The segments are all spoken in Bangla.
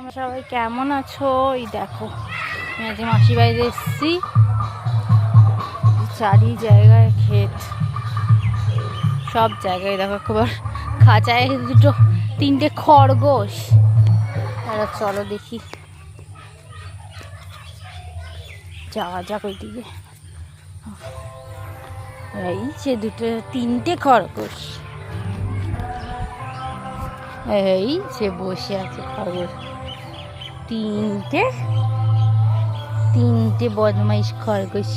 তোমরা সবাই কেমন আছো? এই দেখো আমি আজকে মাসির বাড়িতে এসেছি। চারি জায়গায় ক্ষেত, সব জায়গায় দেখো একবার খাঁচায় তিনটে খরগোশ। তারা চলো দেখি, যাওয়া যাক ওই দিকে। এই যে তিনটে খরগোশ, এই যে বসে আছে খরগোশ। তিনটে বদমাইশ খরগোশ।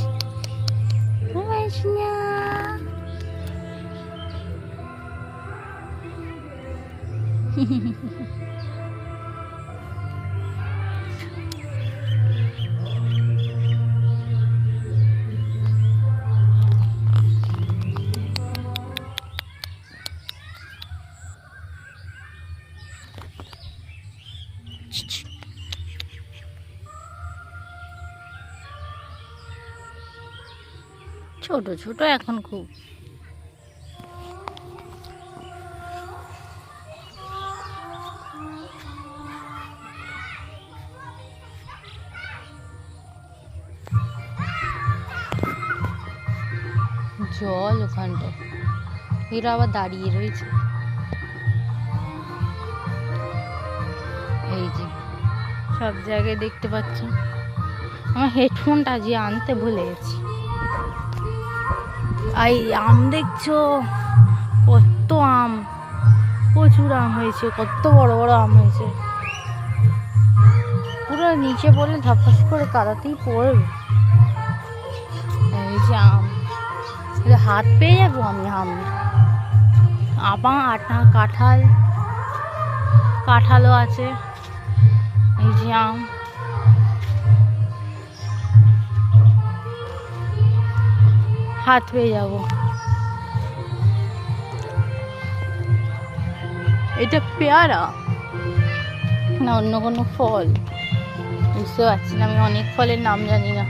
ছোট ছোট এখন খুব। জল ওখানটায়, এরা আবার দাঁড়িয়ে রয়েছে। এই যে সব জায়গায় দেখতে পাচ্ছ। আমার হেডফোনটা যে আনতে ভুলে গেছি। এই আম দেখছো, কত আম, প্রচুর আম হয়েছে, কত বড় বড় আম হয়েছে। পুরো নিচে পড়লে ধাপাস করে কাদাতেই পড়বে। এই যে আম, হাত পেয়ে যাবো আমি আম। আটা কাঁঠালও আছে। এই যে আম, হাত পেয়ে যাব। এটা পেয়ারা না অন্য কোনো ফল বুঝতে পারছি না, আমি অনেক ফলের নাম জানি না।